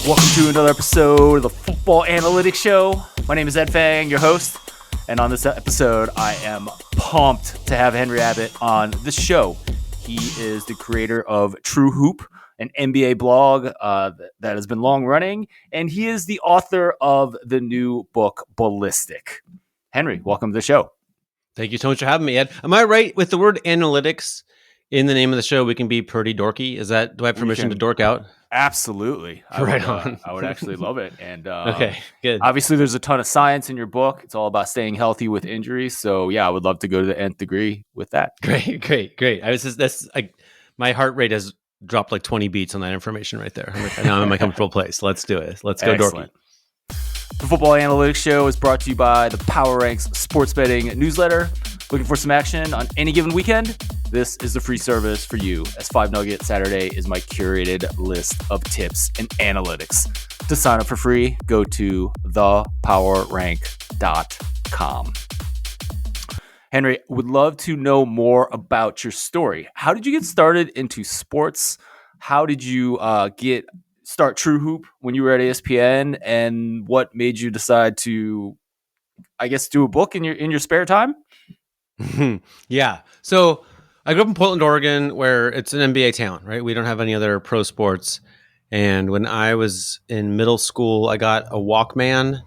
Welcome to another episode of the Football Analytics Show. My name is Ed Fang, your host, and on this episode, I am pumped to have Henry Abbott on the show. He is the creator of TrueHoop, an NBA blog that has been long running, and he is the author of the new book, Ballistic. Henry, welcome to the show. Thank you so much for having me, Ed. Am I right with the word analytics in the name of the show? We can be pretty dorky. Do I have permission to dork out? Absolutely. On. I would actually love it. And okay, good. Obviously, there's a ton of science in your book. It's all about staying healthy with injuries. So, yeah, I would love to go to the nth degree with that. Great. My heart rate has dropped like 20 beats on that information right there. Now I'm in my comfortable place. Let's do it. Let's go dorky. The Football Analytics Show is brought to you by the Power Ranks Sports Betting Newsletter. Looking for some action on any given weekend? This is the free service for you, as 5 Nugget Saturday is my curated list of tips and analytics. To sign up for free, go to thepowerrank.com. Henry, would love to know more about your story. How did you get started into sports? How did you start TrueHoop when you were at ESPN? And what made you decide to, I guess, do a book in your spare time? Yeah. So I grew up in Portland, Oregon, where it's an NBA town, right? We don't have any other pro sports. And when I was in middle school, I got a Walkman,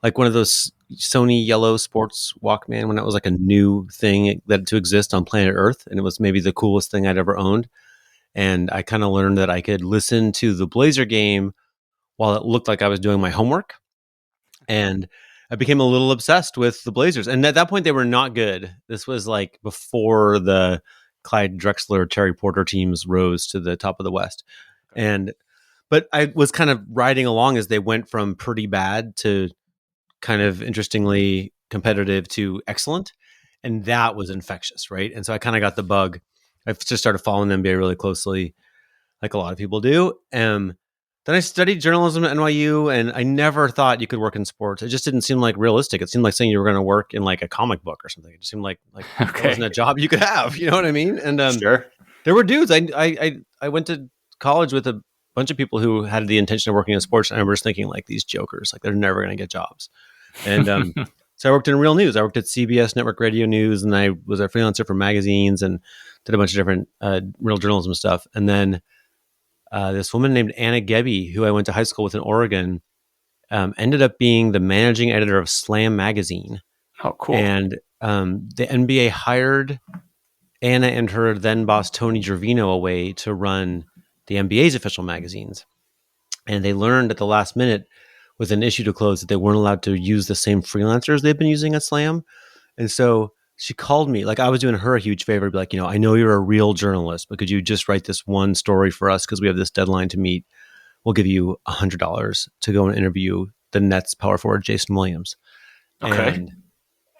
like one of those Sony yellow sports Walkman, when it was like a new thing that to exist on planet Earth. And it was maybe the coolest thing I'd ever owned. And I kind of learned that I could listen to the Blazer game while it looked like I was doing my homework. And I became a little obsessed with the Blazers. And at that point, they were not good. This was like before the Clyde Drexler, Terry Porter teams rose to the top of the West. But I was kind of riding along as they went from pretty bad to kind of interestingly competitive to excellent. And that was infectious, right? And so I kind of got the bug. I just started following the NBA really closely, like a lot of people do. Then I studied journalism at NYU, and I never thought you could work in sports. It just didn't seem like realistic. It seemed like saying you were going to work in like a comic book or something. It just seemed like It wasn't a job you could have. You know what I mean? And Sure. There were dudes. I went to college with a bunch of people who had the intention of working in sports, and I was thinking like these jokers, like they're never going to get jobs. And so I worked in real news. I worked at CBS Network Radio News, and I was a freelancer for magazines and did a bunch of different real journalism stuff. And then this woman named Anna Gebbe, who I went to high school with in Oregon, ended up being the managing editor of Slam magazine. Oh, cool. And the NBA hired Anna and her then boss, Tony Gervino, away to run the NBA's official magazines. And they learned at the last minute with an issue to close that they weren't allowed to use the same freelancers they've been using at Slam. And so she called me, like I was doing her a huge favor, be like, I know you're a real journalist, but could you just write this one story for us? Because we have this deadline to meet. We'll give you $100 to go and interview the Nets power forward, Jason Williams. Okay. And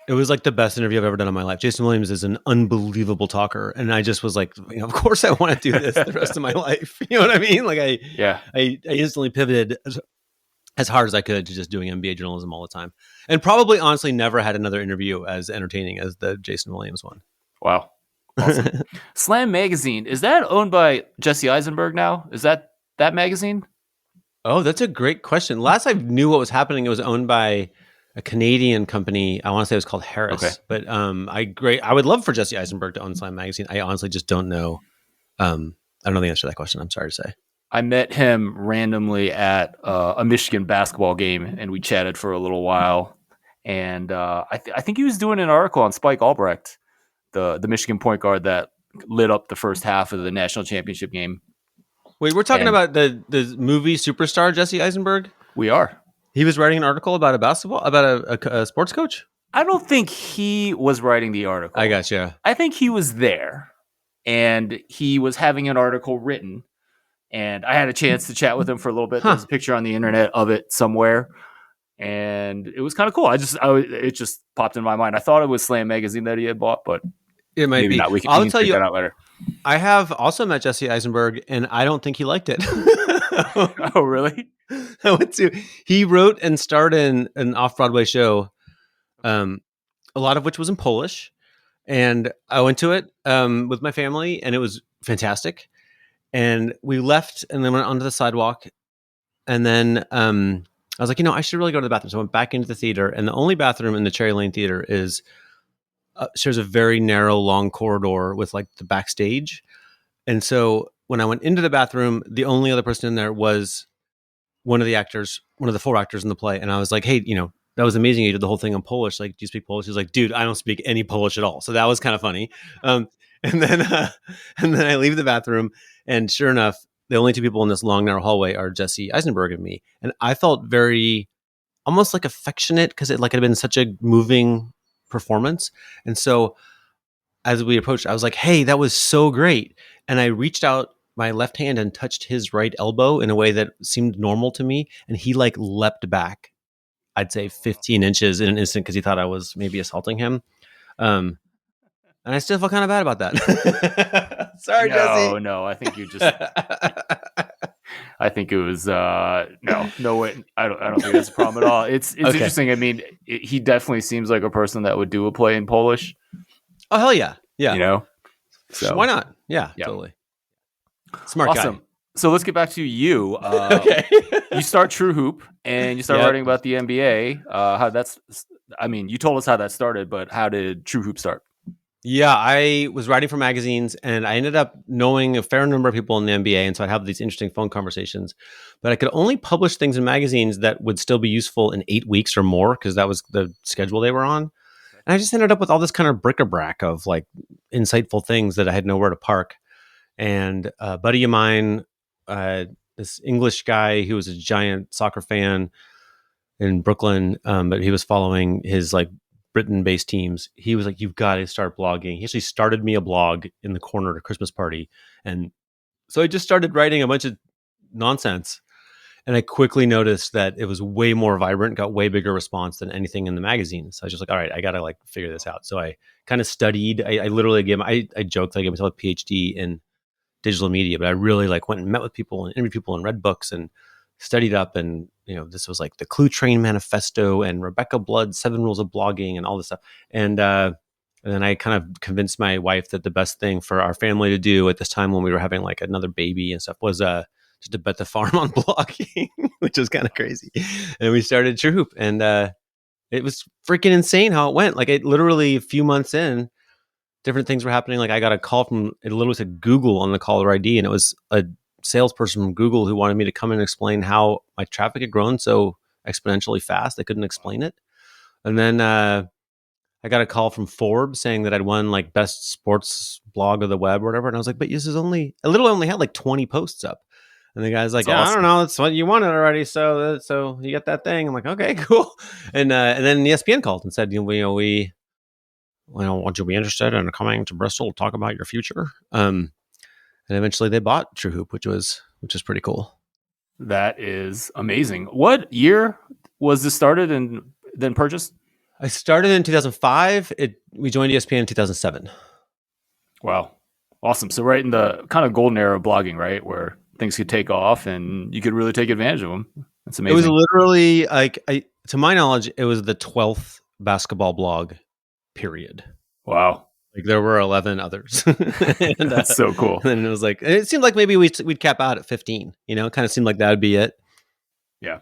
it was like the best interview I've ever done in my life. Jason Williams is an unbelievable talker. And I just was like, of course I want to do this the rest of my life. You know what I mean? Like I instantly pivoted as hard as I could to just doing NBA journalism all the time. And probably honestly never had another interview as entertaining as the Jason Williams one. Wow. Awesome. Slam Magazine, is that owned by Jesse Eisenberg now? Is that magazine? Oh, that's a great question. Last I knew what was happening, it was owned by a Canadian company. I want to say it was called Harris. Okay. But I would love for Jesse Eisenberg to own Slam Magazine. I honestly just don't know. I don't know the answer to that question. I'm sorry to say. I met him randomly at a Michigan basketball game, and we chatted for a little while. And I think he was doing an article on Spike Albrecht, the Michigan point guard that lit up the first half of the national championship game. Wait, we're talking about the movie superstar Jesse Eisenberg? We are. He was writing an article about a sports coach? I don't think he was writing the article. I gotcha. I think he was there, and he was having an article written. And I had a chance to chat with him for a little bit. There's a picture on the internet of it somewhere. And it was kind of cool. It just popped in my mind. I thought it was Slam Magazine that he had bought, but it might be. Not. I'll tell you that out later. I have also met Jesse Eisenberg, and I don't think he liked it. Oh, really? He wrote and starred in an off-Broadway show, a lot of which was in Polish. And I went to it with my family, and it was fantastic. And we left and then went onto the sidewalk. And then I was like, I should really go to the bathroom. So I went back into the theater, and the only bathroom in the Cherry Lane Theater is shares a very narrow, long corridor with like the backstage. And so when I went into the bathroom, the only other person in there was one of the actors, one of the 4 actors in the play. And I was like, hey, that was amazing. You did the whole thing in Polish. Like, do you speak Polish? He's like, dude, I don't speak any Polish at all. So that was kind of funny. And then, and then I leave the bathroom, and sure enough, the only 2 people in this long, narrow hallway are Jesse Eisenberg and me. And I felt very, almost like affectionate, because it had been such a moving performance. And so as we approached, I was like, hey, that was so great. And I reached out my left hand and touched his right elbow in a way that seemed normal to me. And he leapt back, I'd say 15 inches in an instant, because he thought I was maybe assaulting him. And I still feel kind of bad about that. Sorry, Jesse. No, I think you just. I think it was no way. I don't think that's a problem at all. It's Okay. Interesting. I mean, he definitely seems like a person that would do a play in Polish. Oh, hell yeah. Yeah. So why not? Yeah. Totally. Smart awesome. guy. So let's get back to you. Okay. You start TrueHoop and you start writing about the NBA. You told us how that started, but how did TrueHoop start? Yeah, I was writing for magazines, and I ended up knowing a fair number of people in the NBA, and so I'd have these interesting phone conversations. But I could only publish things in magazines that would still be useful in 8 weeks or more, because that was the schedule they were on. And I just ended up with all this kind of bric-a-brac of insightful things that I had nowhere to park. And a buddy of mine, this English guy who was a giant soccer fan in Brooklyn, but he was following his Britain-based teams. He was like, "You've got to start blogging." He actually started me a blog in the corner at a Christmas party, and so I just started writing a bunch of nonsense. And I quickly noticed that it was way more vibrant, got way bigger response than anything in the magazine. So I was just like, all right, I got to figure this out. So I kind of studied. I literally I joked, I gave myself a PhD in digital media, but I really went and met with people and interviewed people and read books and studied up. And, this was the Clue Train Manifesto and Rebecca Blood's 7 Rules of Blogging and all this stuff. And then I kind of convinced my wife that the best thing for our family to do at this time, when we were having another baby and stuff, was just to bet the farm on blogging, which was kind of crazy. And we started TrueHoop, and it was freaking insane how it went. It literally, a few months in, different things were happening. I got a call from, it literally said Google on the caller ID, and it was a salesperson from Google who wanted me to come and explain how my traffic had grown so exponentially fast. They couldn't explain it. And then I got a call from Forbes saying that I'd won best sports blog of the web or whatever. And I was like, but this is I literally only had 20 posts up. And the guy's like, That's I don't know, it's what you wanted already. So you get that thing. I'm like, okay, cool. And then ESPN called and said, would you be interested in coming to Bristol to talk about your future? And eventually they bought TrueHoop, which was pretty cool. That is amazing. What year was this started and then purchased? I started in 2005. We joined ESPN in 2007. Wow. Awesome. So right in the kind of golden era of blogging, right? Where things could take off and you could really take advantage of them. That's amazing. It was literally to my knowledge, it was the 12th basketball blog, period. Wow. There were 11 others. And, that's so cool. And it was it seemed like maybe we'd cap out at 15, it kind of seemed like that would be it. Yeah.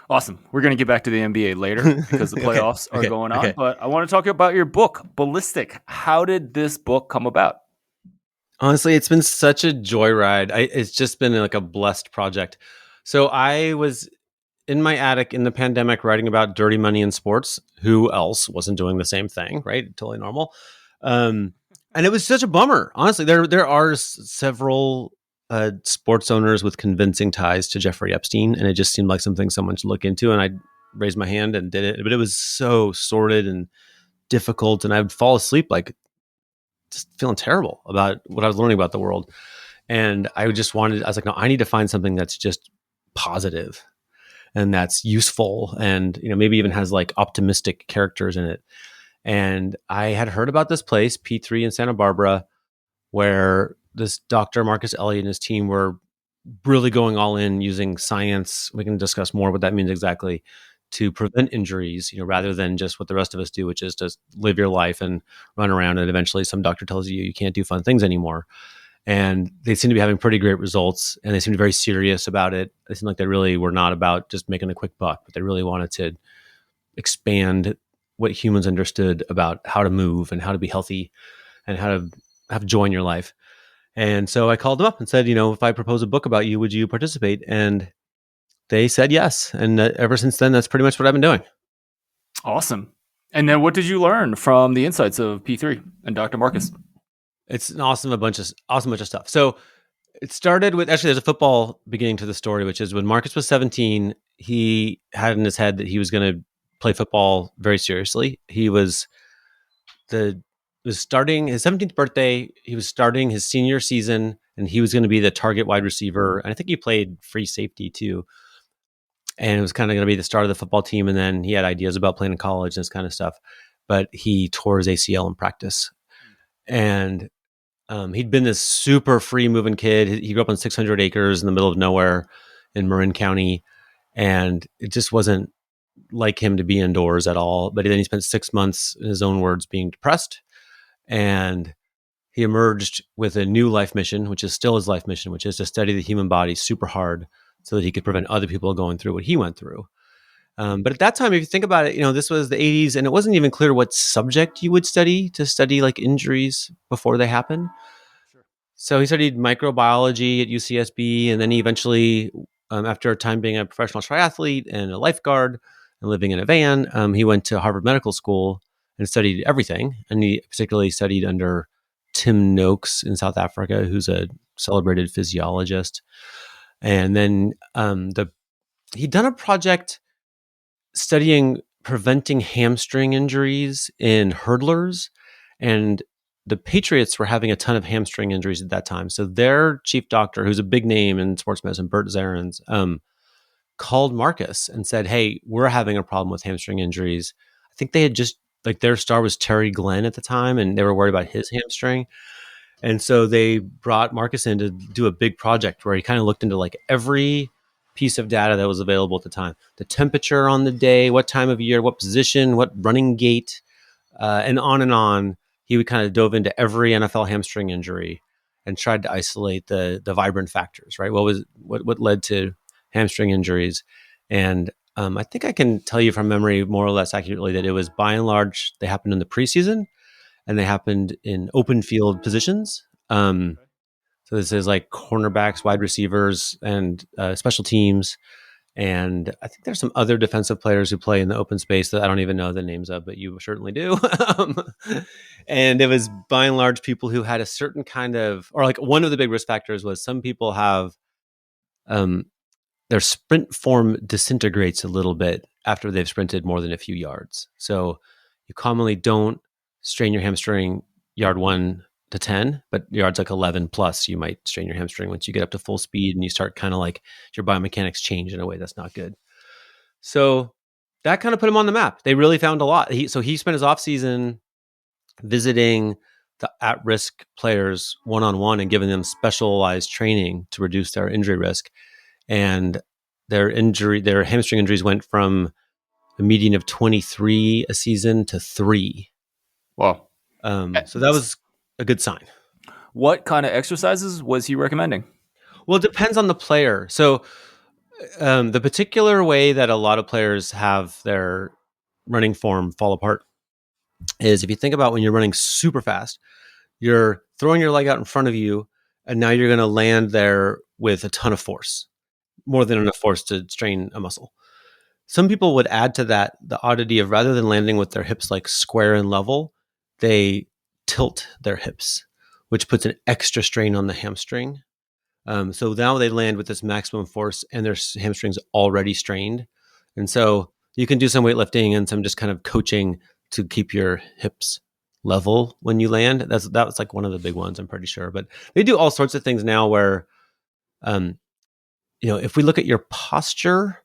Awesome. We're going to get back to the NBA later because the playoffs are going on. But I want to talk about your book, Ballistic. How did this book come about? Honestly, it's been such a joyride. It's just been a blessed project. So I was in my attic in the pandemic writing about dirty money in sports. Who else wasn't doing the same thing, right? Totally normal. And it was such a bummer. Honestly, there are several sports owners with convincing ties to Jeffrey Epstein, and it just seemed like something someone should look into. And I raised my hand and did it, but it was so sordid and difficult, and I would fall asleep just feeling terrible about what I was learning about the world. And I was like, no, I need to find something that's just positive and that's useful, and maybe even has optimistic characters in it. And I had heard about this place, P3 in Santa Barbara, where this Dr. Marcus Elliott and his team were really going all in using science. We can discuss more what that means exactly, to prevent injuries, rather than just what the rest of us do, which is just live your life and run around. And eventually some doctor tells you can't do fun things anymore. And they seem to be having pretty great results, and they seem to be very serious about it. They seem like they really were not about just making a quick buck, but they really wanted to expand what humans understood about how to move and how to be healthy and how to have joy in your life. And so I called them up and said, if I propose a book about you, would you participate? And they said yes. And ever since then, that's pretty much what I've been doing. Awesome. And then what did you learn from the insights of P3 and Dr. Marcus? It's an awesome bunch of stuff. So it started with, actually, there's a football beginning to the story, which is when Marcus was 17, he had in his head that he was going to play football very seriously. He was starting his 17th birthday. He was starting his senior season, and he was going to be the target wide receiver. And I think he played free safety too. And it was kind of going to be the start of the football team. And then he had ideas about playing in college and this kind of stuff. But he tore his ACL in practice. And he'd been this super free moving kid. He grew up on 600 acres in the middle of nowhere in Marin County. And it just wasn't like him to be indoors at all. But then he spent 6 months, in his own words, being depressed. And he emerged with a new life mission, which is still his life mission, which is to study the human body super hard so that he could prevent other people going through what he went through. But at that time, if you think about it, this was the 80s, and it wasn't even clear what subject you would study like injuries before they happen. Sure. So he studied microbiology at UCSB, and then he eventually, after a time being a professional triathlete and a lifeguard and living in a van, he went to Harvard Medical School and studied everything. And he particularly studied under Tim Noakes in South Africa, who's a celebrated physiologist. And then he'd done a project studying preventing hamstring injuries in hurdlers, and the Patriots were having a ton of hamstring injuries at that time. So their chief doctor, who's a big name in sports medicine, Bert Zarens, called Marcus and said, "Hey, we're having a problem with hamstring injuries." I think they had just, their star was Terry Glenn at the time, and they were worried about his hamstring. And so they brought Marcus in to do a big project where he kind of looked into every piece of data that was available at the time: the temperature on the day, what time of year, what position, what running gait, and on and on. He would kind of dove into every NFL hamstring injury and tried to isolate the vibrant factors, right? What led to hamstring injuries? And I think I can tell you from memory more or less accurately that it was, by and large, they happened in the preseason, and they happened in open field positions. So this is like cornerbacks, wide receivers, and special teams. And I think there's some other defensive players who play in the open space that I don't even know the names of, but you certainly do. And it was, by and large, people who had a certain kind of, or one of the big risk factors was some people have their sprint form disintegrates a little bit after they've sprinted more than a few yards. So you commonly don't strain your hamstring yard 1 to 10, but yards 11 plus, you might strain your hamstring once you get up to full speed and you start kind of your biomechanics change in a way that's not good. So that kind of put him on the map. They really found a lot. So he spent his off season visiting the at-risk players one-on-one and giving them specialized training to reduce their injury risk. And their hamstring injuries went from a median of 23 a season to 3. Wow. So that was a good sign. What kind of exercises was he recommending? Well, it depends on the player. So the particular way that a lot of players have their running form fall apart is, if you think about when you're running super fast, you're throwing your leg out in front of you, and now you're going to land there with a ton of force, more than enough force to strain a muscle. Some people would add to that the oddity of, rather than landing with their hips square and level, they tilt their hips, which puts an extra strain on the hamstring. So now they land with this maximum force and their hamstring's already strained. And so you can do some weightlifting and some just kind of coaching to keep your hips level when you land. That was one of the big ones, I'm pretty sure. But they do all sorts of things now where, if we look at your posture,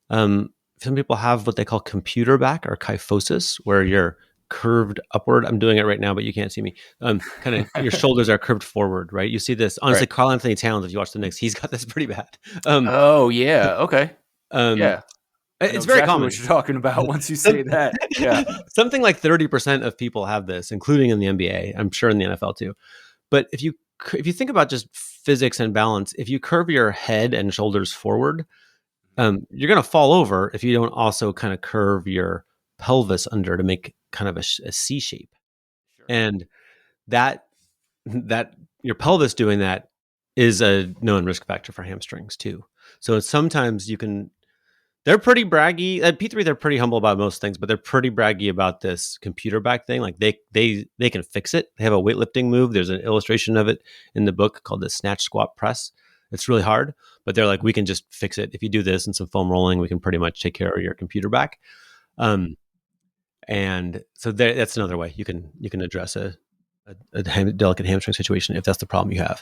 some people have what they call computer back, or kyphosis, where you're curved upward. I'm doing it right now, but you can't see me. Kind of your shoulders are curved forward, right? You see this. Honestly, right. Carl Anthony Towns, if you watch the Knicks, he's got this pretty bad. Oh yeah, okay. Yeah, it's very common. What you're talking about once you say that. Yeah, something like 30% of people have this, including in the NBA. I'm sure in the NFL too. But if you if you think about just physics and balance, if you curve your head and shoulders forward, you're going to fall over if you don't also kind of curve your pelvis under to make kind of a C shape. Sure. And that your pelvis doing that is a known risk factor for hamstrings too. So sometimes they're pretty braggy at P3. They're pretty humble about most things, but they're pretty braggy about this computer back thing. Like they can fix it. They have a weightlifting move. There's an illustration of it in the book called the snatch squat press. It's really hard, but they're like, we can just fix it. If you do this and some foam rolling, we can pretty much take care of your computer back. And so that's another way you can address a delicate hamstring situation if that's the problem you have.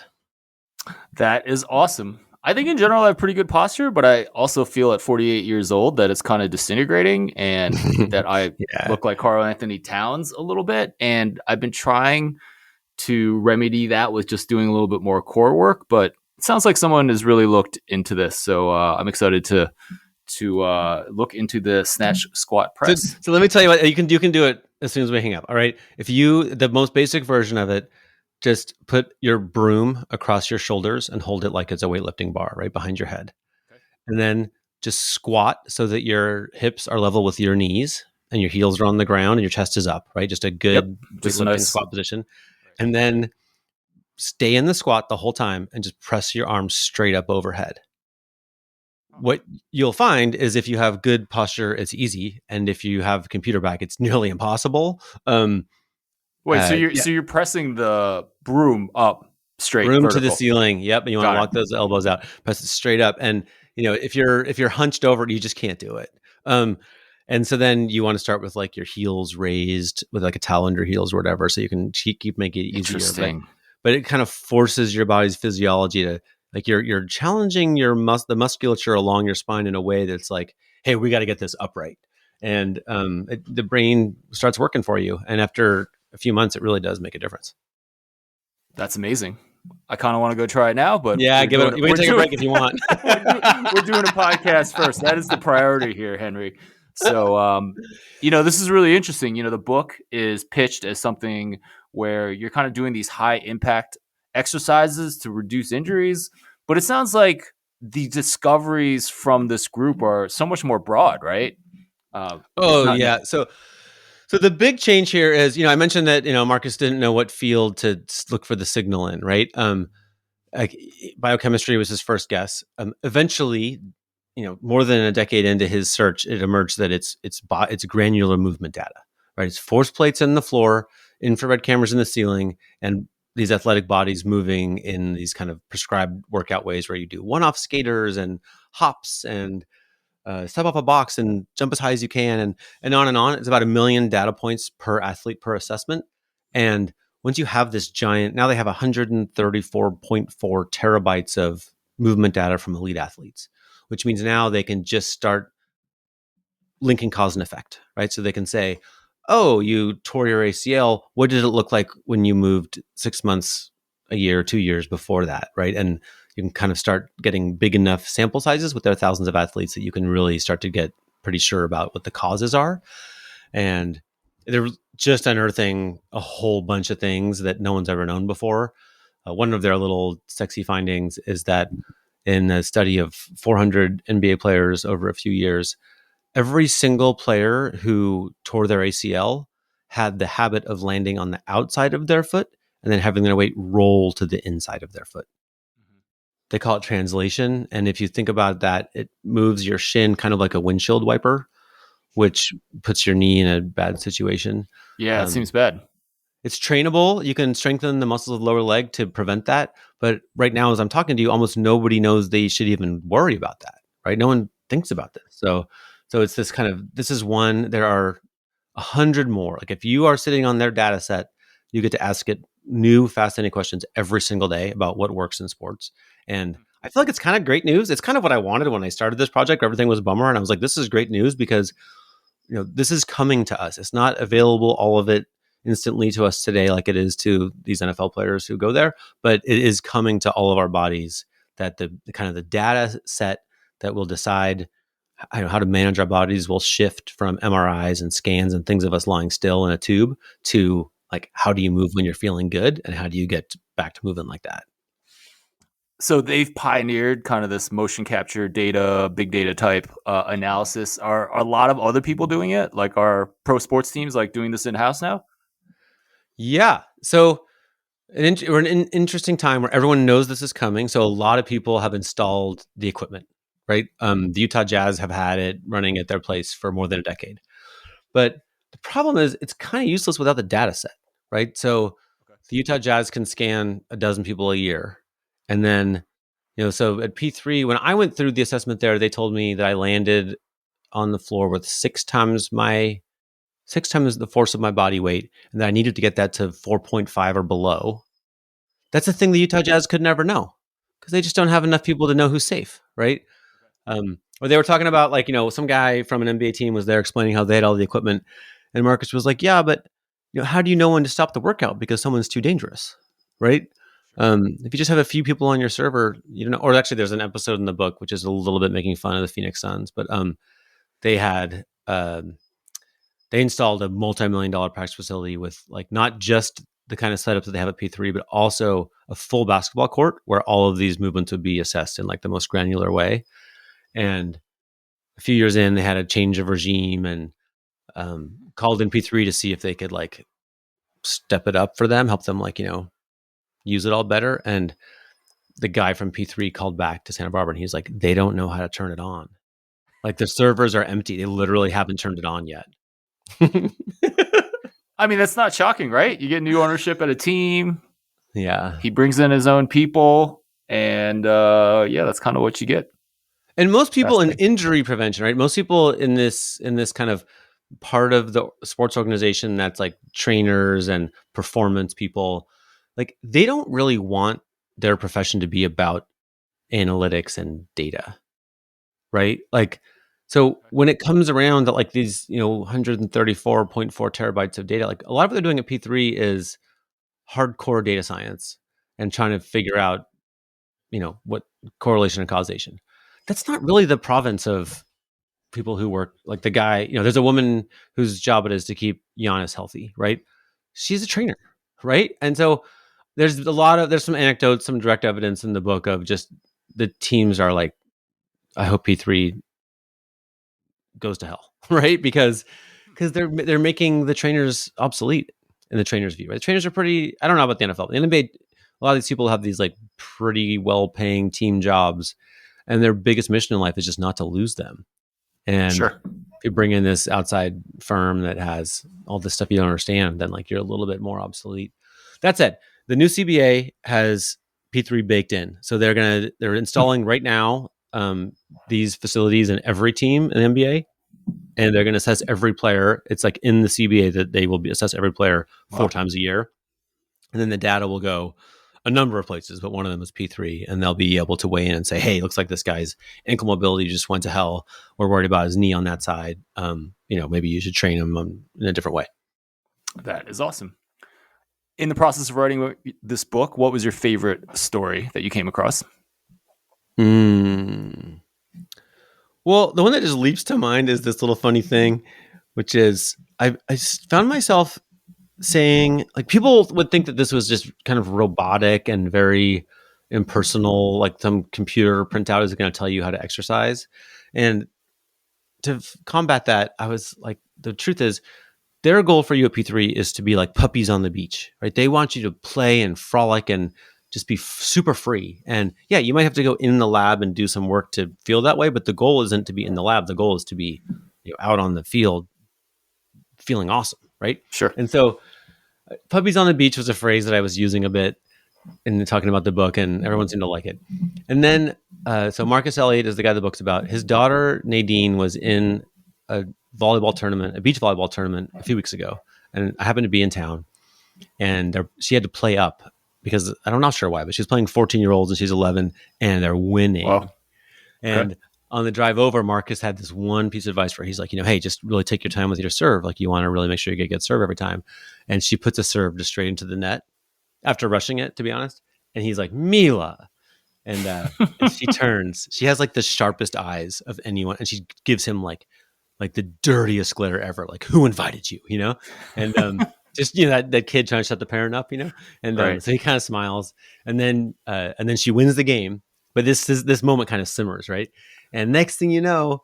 That is awesome. I think in general I have pretty good posture, but I also feel at 48 years old that it's kind of disintegrating and that I look like Karl Anthony Towns a little bit. And I've been trying to remedy that with just doing a little bit more core work, but it sounds like someone has really looked into this. So I'm excited to look into the snatch squat press. So let me tell you what you can do it as soon as we hang up. All right. If the most basic version of it, just put your broom across your shoulders and hold it like it's a weightlifting bar right behind your head. Okay. And then just squat so that your hips are level with your knees and your heels are on the ground and your chest is up, right? Just a good just a nice squat position. Right. And then stay in the squat the whole time and just press your arms straight up overhead. What you'll find is if you have good posture, it's easy. And if you have computer back, it's nearly impossible. Wait, so you're pressing the broom up straight, broom vertical to the ceiling. Yep, and you want to lock those elbows out, press it straight up. And if you're hunched over, you just can't do it. And so then you want to start with like your heels raised with like a towel under your heels or whatever, so you can keep making it easier. Interesting. But it kind of forces your body's physiology to like you're challenging the musculature along your spine in a way that's like, hey, we got to get this upright, and the brain starts working for you, and after a few months, it really does make a difference. That's amazing. I kind of want to go try it now, but yeah, we can take a break if you want. We're doing a podcast first. That is the priority here, Henry. So, this is really interesting. The book is pitched as something where you're kind of doing these high impact exercises to reduce injuries, but it sounds like the discoveries from this group are so much more broad, right? So the big change here is, I mentioned that, Marcus didn't know what field to look for the signal in, right? Biochemistry was his first guess. Eventually, more than a decade into his search, it emerged that it's granular movement data, right? It's force plates in the floor, infrared cameras in the ceiling, and these athletic bodies moving in these kind of prescribed workout ways where you do one-off skaters and hops and step off a box and jump as high as you can, and on and on. It's about 1 million data points per athlete per assessment. And once you have this giant, now they have 134.4 terabytes of movement data from elite athletes, which means now they can just start linking cause and effect, right? So they can say, oh, you tore your ACL. What did it look like when you moved 6 months, a year, 2 years before that, right? And you can kind of start getting big enough sample sizes with their thousands of athletes that you can really start to get pretty sure about what the causes are. And they're just unearthing a whole bunch of things that no one's ever known before. One of their little sexy findings is that in a study of 400 NBA players over a few years, every single player who tore their ACL had the habit of landing on the outside of their foot and then having their weight roll to the inside of their foot. They call it translation. And if you think about that, it moves your shin kind of like a windshield wiper, which puts your knee in a bad situation. Yeah, it seems bad. It's trainable. You can strengthen the muscles of the lower leg to prevent that. But right now, as I'm talking to you, almost nobody knows they should even worry about that, right? No one thinks about this. So it's this is one, there are 100 more. Like if you are sitting on their data set, you get to ask it new, fascinating questions every single day about what works in sports. And I feel like it's kind of great news. It's kind of what I wanted when I started this project. Everything was a bummer. And I was like, this is great news because, this is coming to us. It's not available, all of it instantly to us today, like it is to these NFL players who go there, but it is coming to all of our bodies, that the kind of the data set that will decide how to manage our bodies will shift from MRIs and scans and things of us lying still in a tube to Like, how do you move when you're feeling good, and how do you get back to moving like that? So they've pioneered kind of this motion capture data, big data type analysis. Are a lot of other people doing it? Like, are pro sports teams like doing this in house now? Yeah. So we're in an interesting time where everyone knows this is coming. So a lot of people have installed the equipment, right? The Utah Jazz have had it running at their place for more than a decade. But the problem is it's kind of useless without the data set, right? So Okay. the Utah Jazz can scan a dozen people a year. And then, so at P3, when I went through the assessment there, they told me that I landed on the floor with six times the force of my body weight, and that I needed to get that to 4.5 or below. That's a thing the Utah Jazz could never know because they just don't have enough people to know who's safe, right? Or they were talking about some guy from an NBA team was there explaining how they had all the equipment, and Marcus was like, "Yeah, but how do you know when to stop the workout because someone's too dangerous, right?" If you just have a few people on your server, or actually, there's an episode in the book which is a little bit making fun of the Phoenix Suns, but they had they installed a multi-million-dollar practice facility with not just the kind of setups that they have at P3, but also a full basketball court where all of these movements would be assessed in the most granular way. And a few years in, they had a change of regime and called in P3 to see if they could step it up for them, help them use it all better. And the guy from P3 called back to Santa Barbara and he's like, they don't know how to turn it on. The servers are empty. They literally haven't turned it on yet. I mean, that's not shocking, right? You get new ownership at a team. Yeah. He brings in his own people, and that's kind of what you get. And most people in injury prevention, right? Most people in this kind of part of the sports organization that's trainers and performance people, they don't really want their profession to be about analytics and data, right? So when it comes around that these 134.4 terabytes of data, a lot of what they're doing at P3 is hardcore data science and trying to figure out what correlation and causation. That's not really the province of people who work the guy. There's a woman whose job it is to keep Giannis healthy, right? She's a trainer, right? And so there's some anecdotes, some direct evidence in the book of just the teams are I hope P3 goes to hell, right? Because they're making the trainers obsolete in the trainers' view, right? The trainers are pretty. I don't know about the NFL. The NBA, a lot of these people have these pretty well-paying team jobs, and their biggest mission in life is just not to lose them. And Sure. if you bring in this outside firm that has all this stuff you don't understand, then you're a little bit more obsolete. That said, the new CBA has P3 baked in, so they're installing right now these facilities in every team in the NBA, and they're going to assess every player. It's in the CBA that they will assess every player 4 times a year, and then the data will go a number of places, but one of them is P3, and they'll be able to weigh in and say, hey, looks like this guy's ankle mobility just went to hell. We're worried about his knee on that side. Maybe you should train him in a different way. That is awesome. In the process of writing this book, what was your favorite story that you came across? Well, the one that just leaps to mind is this little funny thing, which is I found myself saying, people would think that this was just kind of robotic and very impersonal, some computer printout is going to tell you how to exercise. And to combat that, I was the truth is their goal for you at P3 is to be like puppies on the beach, right? They want you to play and frolic and just be super free. And yeah, you might have to go in the lab and do some work to feel that way, but the goal isn't to be in the lab. The goal is to be out on the field feeling awesome, right? Sure. And so puppies on the beach was a phrase that I was using a bit in talking about the book, and everyone seemed to like it. And then, so Marcus Elliott is the guy the book's about. His daughter, Nadine, was in a beach volleyball tournament a few weeks ago. And I happened to be in town, and she had to play up because I'm not sure why, but she's playing 14-year-olds and she's 11 and they're winning. Wow. And okay. On the drive over, Marcus had this one piece of advice where he's like, hey, just really take your time with your serve. You want to really make sure you get a good serve every time. And she puts a serve just straight into the net after rushing it, to be honest. And he's like, Mila. And she turns. She has the sharpest eyes of anyone. And she gives him like the dirtiest glitter ever. Who invited you, And just that kid trying to shut the parent up, and Right. so he kind of smiles, and then she wins the game, but this moment kind of simmers, right? And next thing you know,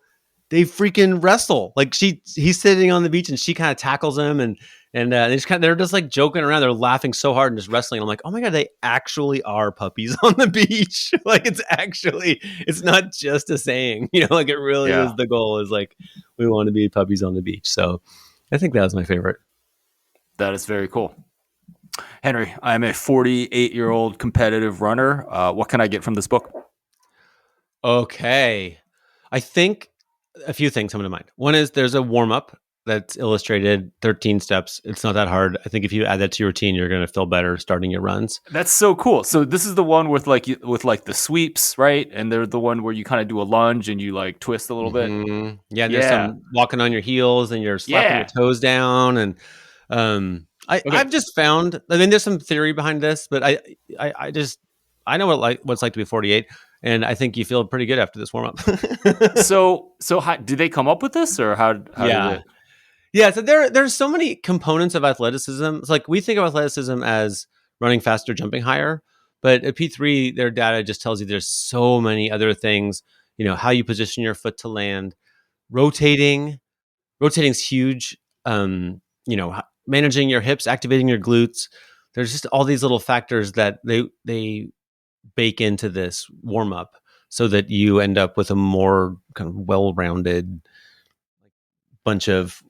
they freaking wrestle. Like he's sitting on the beach and she kind of tackles him, and they're just like joking around. They're laughing so hard and just wrestling. I'm like, oh my god, they actually are puppies on the beach. Like it's not just a saying, like it really Yeah. is. The goal is like we want to be puppies on the beach. So I think that was my favorite. That is very cool. Henry, I'm a 48-year-old competitive runner. What can I get from this book? Okay. I think a few things come to mind. One is there's a warm up that's illustrated 13 steps. It's not that hard. I think if you add that to your routine, you're going to feel better starting your runs. That's so cool. So this is the one with the sweeps, right? And they're the one where you kind of do a lunge and you like twist a little bit. Yeah, and there's some walking on your heels and you're slapping your toes down. And I've just found, I mean, there's some theory behind this, but I know what it's like to be 48. And I think you feel pretty good after this warm up. So how, did they come up with this, or how did it? Yeah. So there's so many components of athleticism. It's like we think of athleticism as running faster, jumping higher, but at P3, their data just tells you there's so many other things. How you position your foot to land, rotating's huge. Managing your hips, activating your glutes. There's just all these little factors that they bake into this warm up so that you end up with a more kind of well-rounded bunch of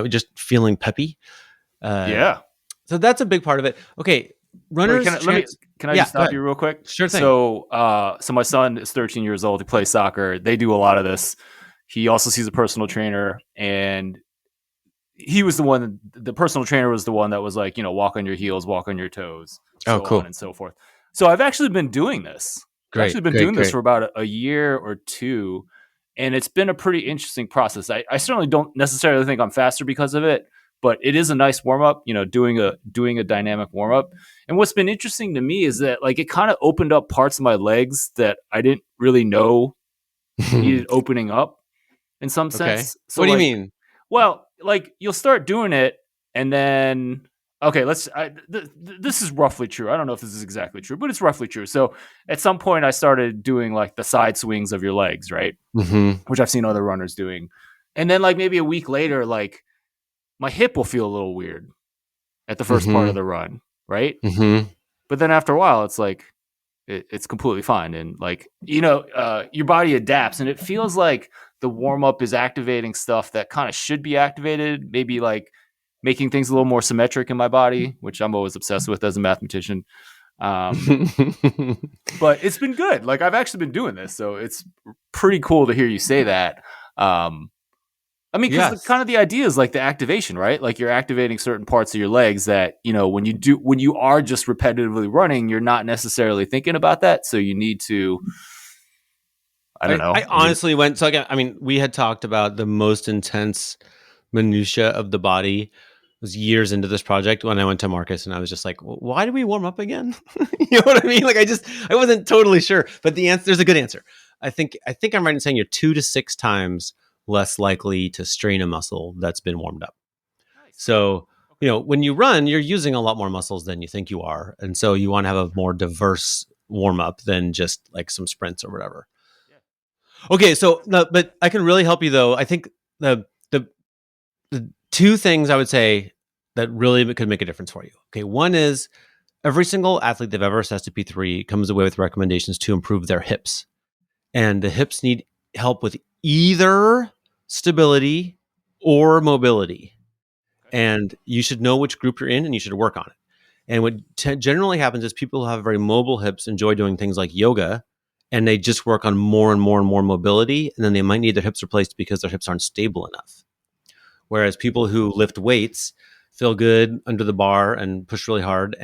just feeling peppy. So that's a big part of it. Okay, runners. Can I just stop you real quick? Sure thing. So my son is 13 years old. He plays soccer. They do a lot of this. He also sees a personal trainer, and he was the personal trainer was the one that was like, walk on your heels, walk on your toes, so cool, on and so forth. So I've actually been doing this. I've actually been doing this for about a year or two, and it's been a pretty interesting process. I certainly don't necessarily think I'm faster because of it, but it is a nice warm up, doing a dynamic warm up. And what's been interesting to me is that like it kind of opened up parts of my legs that I didn't really know needed opening up in some sense. So what do you mean? Well, like you'll start doing it, and then this is roughly true. I don't know if this is exactly true, but it's roughly true. So at some point, I started doing like the side swings of your legs, right? Which I've seen other runners doing, and then like maybe a week later, like my hip will feel a little weird at the first part of the run, right? But then after a while, it's like it's completely fine, and like your body adapts, and it feels like the warm up is activating stuff that kind of should be activated, maybe like making things a little more symmetric in my body, which I'm always obsessed with as a mathematician. But it's been good. Like I've actually been doing this, so it's pretty cool to hear you say that. I mean, because kind of the idea is like the activation, right? Like you're activating certain parts of your legs that, when you are just repetitively running, you're not necessarily thinking about that. So you need to, I don't know. I honestly went, so again, I mean, we had talked about the most intense minutia of the body. It was years into this project when I went to Marcus, and I was just like, well, why do we warm up again? You know what I mean? Like I wasn't totally sure, but there's a good answer. I think I'm right in saying you're 2 to 6 times less likely to strain a muscle that's been warmed up. Nice. So, when you run, you're using a lot more muscles than you think you are. And so you want to have a more diverse warm up than just like some sprints or whatever. Yeah. Okay. So, but I can really help you though. I think the 2 things I would say that really could make a difference for you. Okay. One is every single athlete they've ever assessed at P3 comes away with recommendations to improve their hips. And the hips need help with either stability or mobility. And you should know which group you're in and you should work on it. And what generally happens is people who have very mobile hips enjoy doing things like yoga, and they just work on more and more and more mobility. And then they might need their hips replaced because their hips aren't stable enough. Whereas people who lift weights feel good under the bar and push really hard,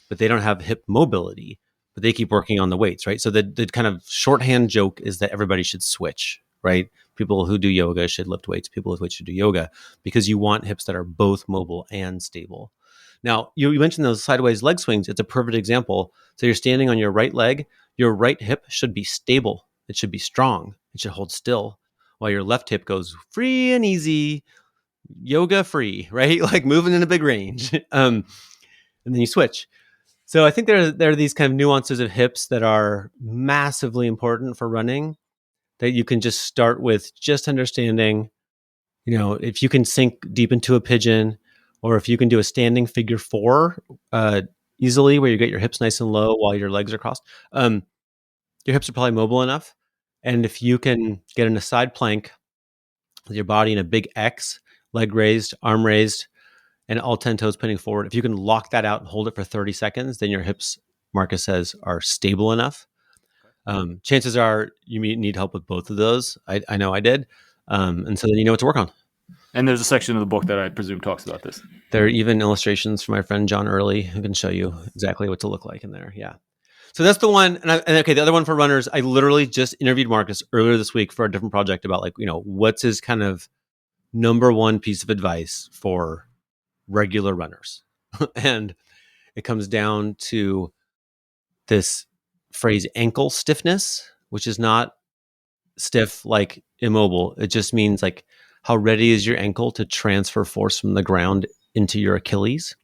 but they don't have hip mobility, but they keep working on the weights, right? So the kind of shorthand joke is that everybody should switch, right? People who do yoga should lift weights. People with weights should do yoga because you want hips that are both mobile and stable. Now, you mentioned those sideways leg swings. It's a perfect example. So you're standing on your right leg. Your right hip should be stable. It should be strong. It should hold still while your left hip goes free and easy, yoga free, right? Like moving in a big range. And then you switch. So I think there are these kind of nuances of hips that are massively important for running that you can just start with just understanding, if you can sink deep into a pigeon, or if you can do a standing figure four easily, where you get your hips nice and low while your legs are crossed. Your hips are probably mobile enough. And if you can get in a side plank with your body in a big X, leg raised, arm raised, and all 10 toes pointing forward, if you can lock that out and hold it for 30 seconds, then your hips, Marcus says, are stable enough. Chances are you need help with both of those. I know I did. And so then you know what to work on. And there's a section of the book that I presume talks about this. There are even illustrations from my friend John Early who can show you exactly what to look like in there. Yeah. So that's the one. And okay, the other one for runners, I literally just interviewed Marcus earlier this week for a different project about what's his kind of number one piece of advice for regular runners. And it comes down to this phrase ankle stiffness, which is not stiff like immobile. It just means like how ready is your ankle to transfer force from the ground into your Achilles,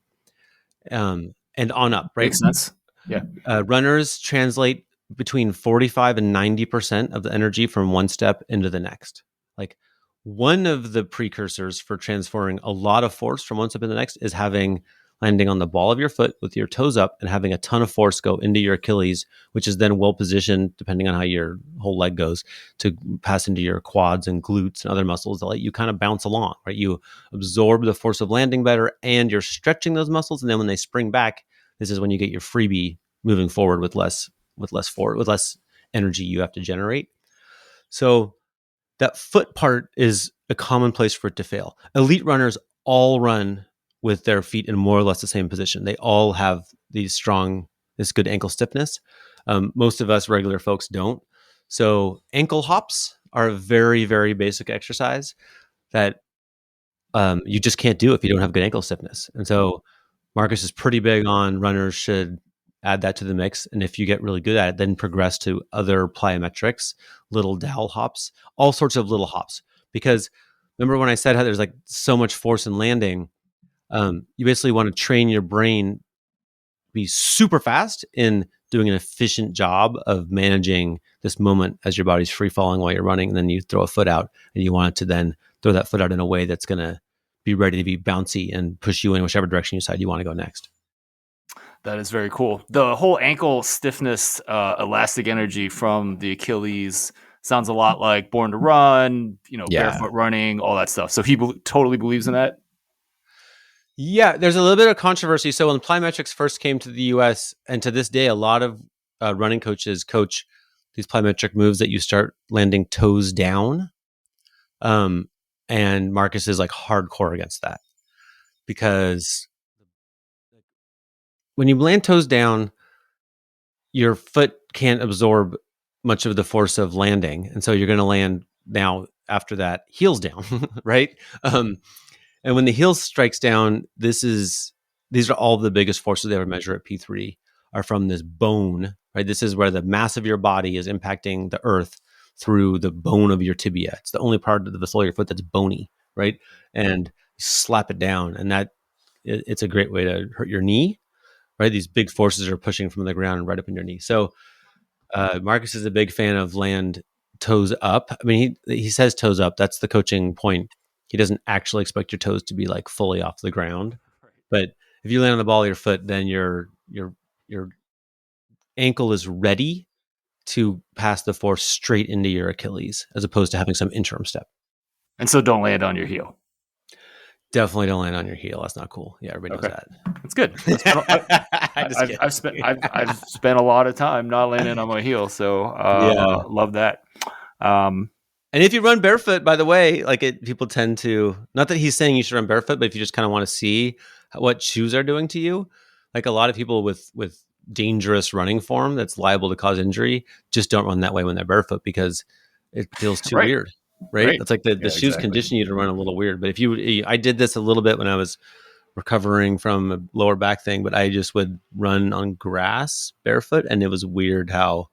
and on up, right? Makes sense. Yeah. Runners translate between 45 and 90% of the energy from one step into the next. Like one of the precursors for transferring a lot of force from one step into the next is landing on the ball of your foot with your toes up and having a ton of force go into your Achilles, which is then well positioned, depending on how your whole leg goes, to pass into your quads and glutes and other muscles that let you kind of bounce along, right? You absorb the force of landing better and you're stretching those muscles. And then when they spring back, this is when you get your freebie moving forward with less energy you have to generate. So that foot part is a common place for it to fail. Elite runners all run with their feet in more or less the same position. They all have this good ankle stiffness. Most of us regular folks don't. So ankle hops are a very, very basic exercise that you just can't do if you don't have good ankle stiffness. And so Marcus is pretty big on runners should add that to the mix. And if you get really good at it, then progress to other plyometrics, little dowel hops, all sorts of little hops. Because remember when I said how there's like so much force in landing, you basically want to train your brain to be super fast in doing an efficient job of managing this moment as your body's free falling while you're running. And then you throw a foot out and you want it to then throw that foot out in a way that's going to be ready to be bouncy and push you in whichever direction you decide you want to go next. That is very cool. The whole ankle stiffness, elastic energy from the Achilles sounds a lot like Born to Run, barefoot running, all that stuff. So he totally believes in that. Yeah, there's a little bit of controversy. So when plyometrics first came to the US, and to this day, a lot of running coaches coach these plyometric moves that you start landing toes down. And Marcus is like hardcore against that, because when you land toes down, your foot can't absorb much of the force of landing. And so you're going to land now after that heels down, right? And when the heel strikes down, these are all the biggest forces they ever measure at P3 are from this bone, right? This is where the mass of your body is impacting the earth through the bone of your tibia. It's the only part of the sole of your foot that's bony, right? And you slap it down, and it's a great way to hurt your knee, right? These big forces are pushing from the ground right up in your knee. So Marcus is a big fan of land toes up. I mean, he says toes up. That's the coaching point. He doesn't actually expect your toes to be like fully off the ground. But if you land on the ball of your foot, then your ankle is ready to pass the force straight into your Achilles, as opposed to having some interim step. And so don't land on your heel. Definitely don't land on your heel. That's not cool. Yeah, everybody knows that. That's good. I've spent a lot of time not landing on my heel, so love that. And if you run barefoot, by the way, people tend to, not that he's saying you should run barefoot, but if you just kind of want to see what shoes are doing to you, like a lot of people with dangerous running form that's liable to cause injury just don't run that way when they're barefoot, because it feels too weird, right? It's like the shoes exactly condition you to run a little weird. But I did this a little bit when I was recovering from a lower back thing, but I just would run on grass barefoot, and it was weird how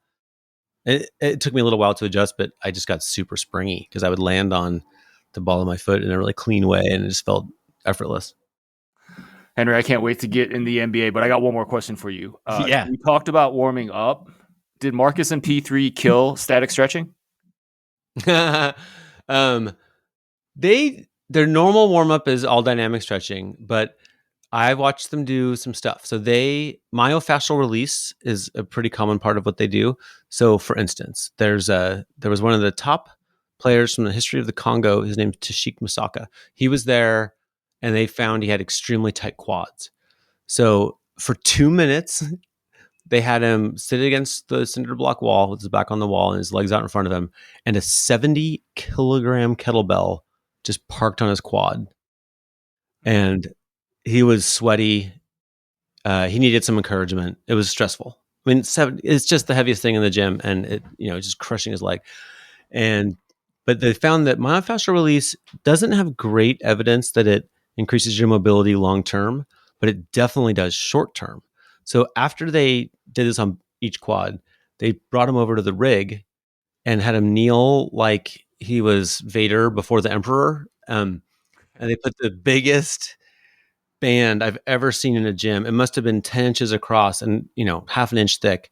it took me a little while to adjust, but I just got super springy because I would land on the ball in my foot in a really clean way, and it just felt effortless. Henry, I can't wait to get in the NBA, but I got one more question for you. Yeah. We talked about warming up. Did Marcus and P3 kill static stretching? um, their normal warm up is all dynamic stretching, but I watched them do some stuff. So myofascial release is a pretty common part of what they do. So for instance, there was one of the top players from the history of the Congo. His name's Tashik Musaka. He was there, and they found he had extremely tight quads. So for 2 minutes, they had him sit against the cinder block wall with his back on the wall and his legs out in front of him, and a 70-kilogram kettlebell just parked on his quad. And he was sweaty. He needed some encouragement. It was stressful. I mean, it's just the heaviest thing in the gym, and it, just crushing his leg. But they found that myofascial release doesn't have great evidence that it increases your mobility long term, but it definitely does short term. So after they did this on each quad, they brought him over to the rig and had him kneel like he was Vader before the Emperor. And they put the biggest band I've ever seen in a gym. It must have been 10 inches across and, half an inch thick.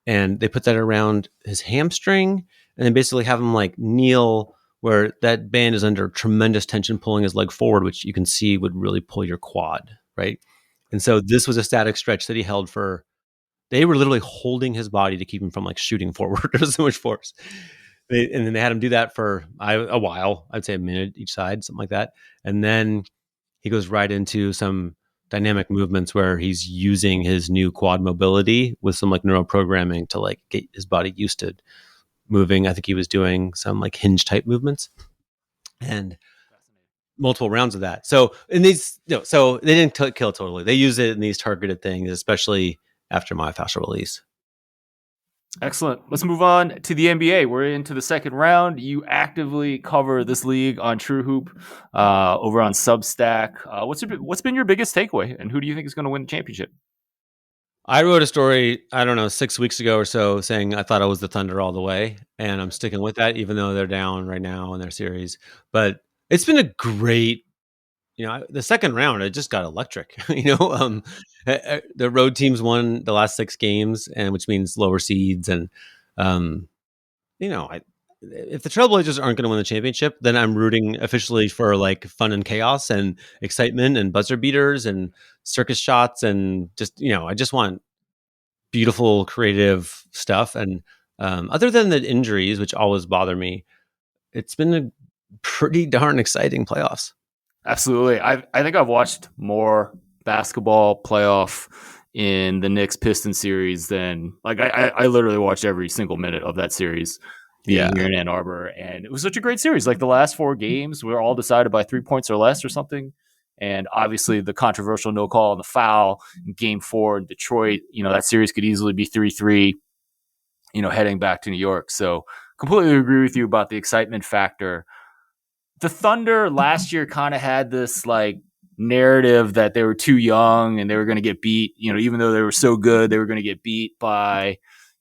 And they put that around his hamstring and then basically have him like kneel where that band is under tremendous tension, pulling his leg forward, which you can see would really pull your quad, right? And so this was a static stretch that he held they were literally holding his body to keep him from like shooting forward. There was so much force. And then they had him do that for a while, I'd say a minute each side, something like that. And then he goes right into some dynamic movements where he's using his new quad mobility with some like neural programming to like get his body used to moving. I think he was doing some like hinge type movements and multiple rounds of that. So in these, so they didn't kill totally. They use it in these targeted things, especially after myofascial release. Excellent. Let's move on to the NBA. We're into the second round. You actively cover this league on TrueHoop over on Substack. What's been your biggest takeaway, and who do you think is going to win the championship? I wrote a story, I don't know, 6 weeks ago or so saying I thought it was the Thunder all the way, and I'm sticking with that even though they're down right now in their series. But it's been a great, the second round, it just got electric. The road teams won the last 6 games, and which means lower seeds. And, if the Trailblazers aren't going to win the championship, then I'm rooting officially for like fun and chaos and excitement and buzzer beaters and circus shots. And just, I just want beautiful, creative stuff. And other than the injuries, which always bother me, it's been a pretty darn exciting playoffs. Absolutely. I think I've watched more basketball playoff in the Knicks Pistons series than like I literally watched every single minute of that series being here in Ann Arbor, and it was such a great series. Like the last 4 games were all decided by 3 points or less or something. And obviously the controversial no call on the foul in game 4 in Detroit, that series could easily be 3-3, heading back to New York. So completely agree with you about the excitement factor. The Thunder last year kind of had this like narrative that they were too young and they were going to get beat, even though they were so good, they were going to get beat by,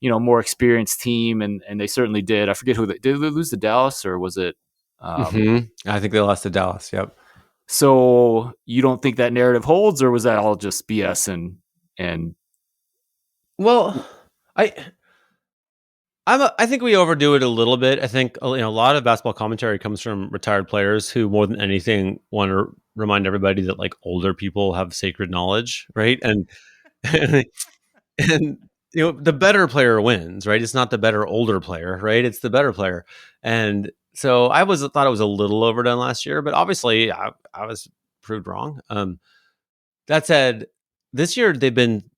more experienced team. And they certainly did. I forget did they lose to Dallas or was it? I think they lost to Dallas. Yep. So you don't think that narrative holds, or was that all just BS and well, I think we overdo it a little bit. I think a lot of basketball commentary comes from retired players who, more than anything, want to remind everybody that like older people have sacred knowledge, right? And and the better player wins, right? It's not the better older player, right? It's the better player. And so I thought it was a little overdone last year, but obviously I was proved wrong. That said, this year they've been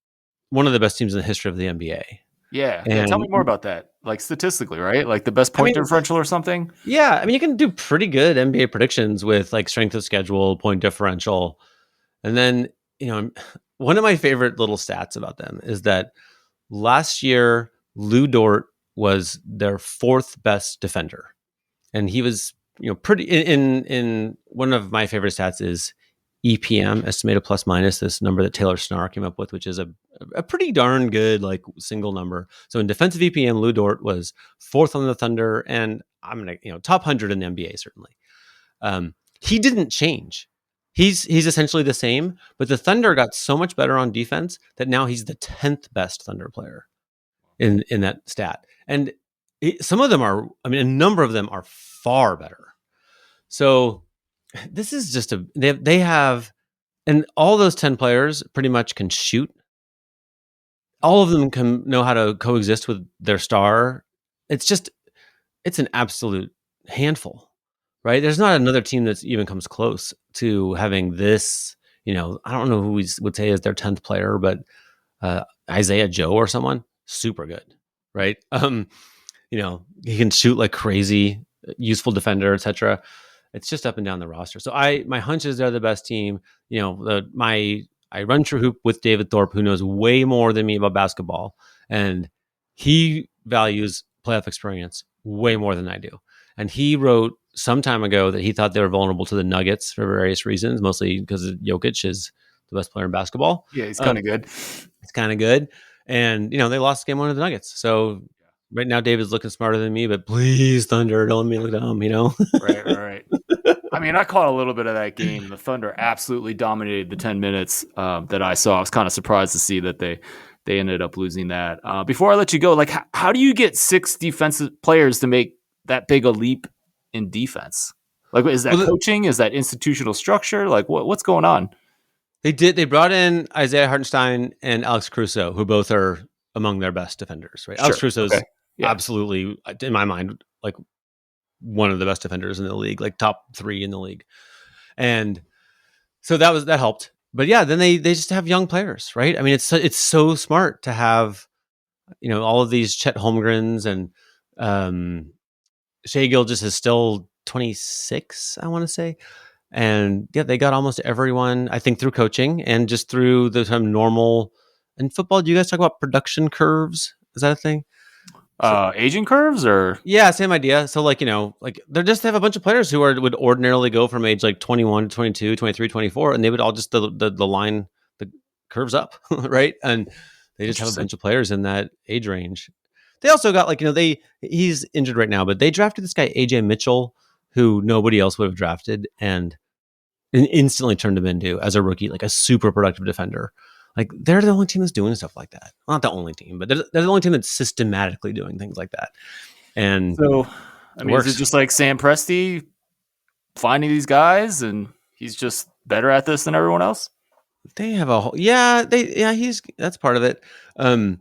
one of the best teams in the history of the NBA. Yeah. Tell me more about that. Like statistically, right? Like the best point differential or something? Yeah. I mean, you can do pretty good NBA predictions with like strength of schedule, point differential. And then, one of my favorite little stats about them is that last year, Lou Dort was their 4th best defender. And he was, pretty in one of my favorite stats is EPM, estimated plus minus, this number that Taylor Snar came up with, which is a pretty darn good like single number. So in defensive EPM, Lou Dort was 4th on the Thunder, and I'm gonna top 100 in the NBA certainly. He didn't change. He's essentially the same, but the Thunder got so much better on defense that now he's the 10th best Thunder player in that stat. And some of them are, I mean, a number of them are far better. So this is just they have, and all those 10 players pretty much can shoot. All of them can know how to coexist with their star. It's an absolute handful, right? There's not another team that even comes close to having this. I don't know who we would say is their 10th player, but Isaiah Joe or someone super good, right? He can shoot like crazy, useful defender, etc. It's just up and down the roster. So my hunch is they're the best team. I run TrueHoop with David Thorpe, who knows way more than me about basketball, and he values playoff experience way more than I do. And he wrote some time ago that he thought they were vulnerable to the Nuggets for various reasons, mostly because Jokic is the best player in basketball. Yeah, he's kind of good. It's kind of good. And, they lost game one to the Nuggets. So right now, David's looking smarter than me, but please, Thunder, don't let me look dumb, Right. I mean, I caught a little bit of that game. The Thunder absolutely dominated the 10 minutes that I saw. I was kind of surprised to see that they ended up losing that. Before I let you go, like, how do you get 6 defensive players to make that big a leap in defense? Like, is that coaching? Is that institutional structure? Like, what's going on? They brought in Isaiah Hartenstein and Alex Caruso, who both are among their best defenders, right? Sure. Alex Caruso is absolutely, in my mind, like one of the best defenders in the league, like top 3 in the league. And so that helped. But yeah, then they just have young players, right? I mean, it's so smart to have, all of these Chet Holmgrens, and Shai Gilgeous is still 26, I want to say. And yeah, they got almost everyone, I think, through coaching and just through the kind of normal. In football, do you guys talk about production curves? Is that a thing? Aging curves, or yeah, same idea. So like they just have a bunch of players who would ordinarily go from age like 21 to 22, 23, 24, and they would all just the line the curves up, right? And they just have a bunch of players in that age range. They also got he's injured right now, but they drafted this guy AJ Mitchell, who nobody else would have drafted, and instantly turned him into, as a rookie, like a super productive defender. Like, they're the only team that's doing stuff like that. Well, not the only team, but they're the only team that's systematically doing things like that. And so, I mean, is it just like Sam Presti finding these guys, and he's just better at this than everyone else? They have that's part of it. I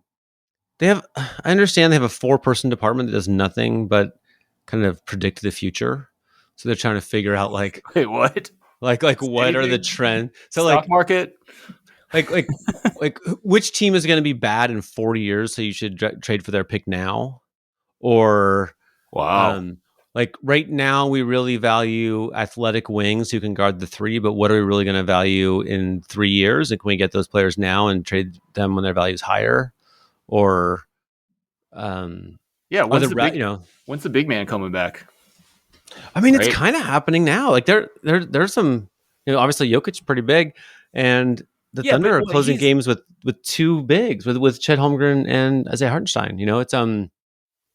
understand they have a 4-person department that does nothing but kind of predict the future. So they're trying to figure out like, wait, what? Like what are the trends? So stock market? Like which team is going to be bad in 40 years? So you should trade for their pick now, or wow. Like right now, we really value athletic wings who can guard the 3, but what are we really going to value in 3 years? And can we get those players now and trade them when their value is higher? Or, when's the big man coming back? I mean, it's kind of happening now. Like there's some, obviously Jokic's pretty big, and the Thunder are closing games with 2 bigs, with Chet Holmgren and Isaiah Hartenstein. It's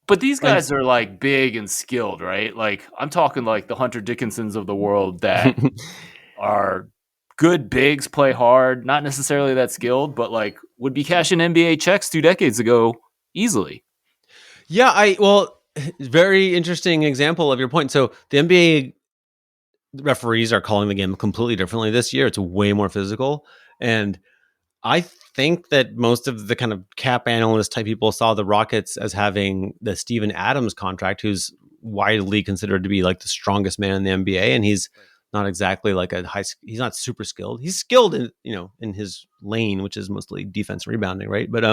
But these guys are like big and skilled, right? Like, I'm talking like the Hunter Dickinsons of the world that are good bigs, play hard, not necessarily that skilled, but like would be cashing NBA checks 2 decades ago easily. Yeah, very interesting example of your point. So the NBA referees are calling the game completely differently this year. It's way more physical. And I think that most of the kind of cap analyst type people saw the Rockets as having the Steven Adams contract, who's widely considered to be like the strongest man in the NBA. And he's not exactly like he's not super skilled. He's skilled in, in his lane, which is mostly defense rebounding. Right. But,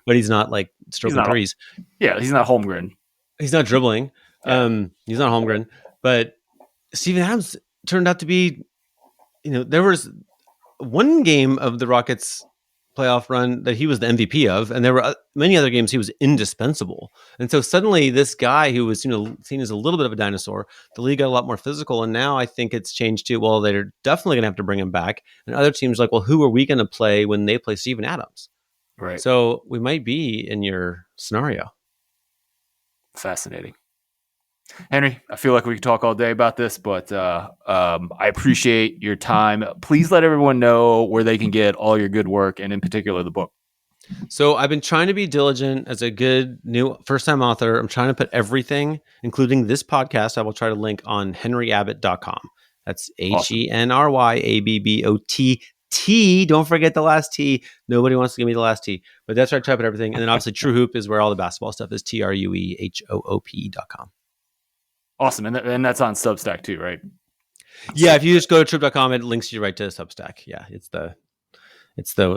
but he's not like stroking threes. He's not Holmgren. He's not dribbling. He's not Holmgren, but Steven Adams turned out to be, there was one game of the Rockets playoff run that he was the MVP of, and there were many other games he was indispensable. And so suddenly this guy who was, seen as a little bit of a dinosaur, the league got a lot more physical. And now I think it's changed to, well, they're definitely going to have to bring him back. And other teams are like, well, who are we going to play when they play Steven Adams? Right. So we might be in your scenario. Fascinating. Henry, I feel like we could talk all day about this, but I appreciate your time. Please let everyone know where they can get all your good work, and in particular, the book. So I've been trying to be diligent as a good new first-time author. I'm trying to put everything, including this podcast, I will try to link on henryabbott.com. That's HenryAbbott. Don't forget the last T. Nobody wants to give me the last T, but that's where I try to put everything. And then obviously TrueHoop is where all the basketball stuff is, TrueHoop.com. Awesome. And that's on Substack too, right? Yeah, if you just go to TrueHoop.com, it links you right to Substack. Yeah, it's the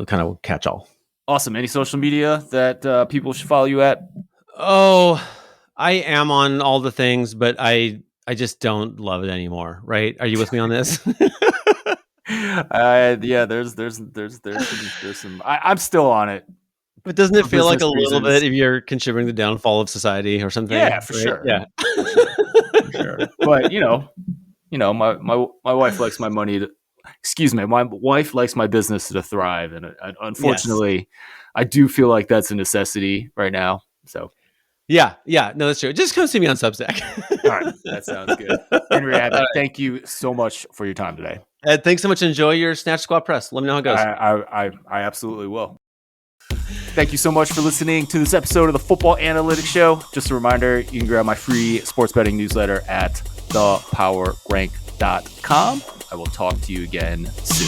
kind of catch-all. Awesome. Any social media that people should follow you at? Oh, I am on all the things, but I just don't love it anymore. Right? Are you with me on this? Yeah. There's some. I'm still on it. But doesn't it feel like a little reasons. bit if you're contributing to the downfall of society or something? Yeah, for right? sure. Yeah, for sure. But my wife likes my money to. Excuse me, my wife likes my business to thrive, and unfortunately, yes. I do feel like that's a necessity right now. So, yeah, no, that's true. Just come see me on Substack. All right, that sounds good. Henry Abbott, right. Thank you so much for your time today. Ed, thanks so much. Enjoy your snatch squat press. Let me know how it goes. I absolutely will. Thank you so much for listening to this episode of the Football Analytics Show. Just a reminder, you can grab my free sports betting newsletter at thepowerrank.com. I will talk to you again soon.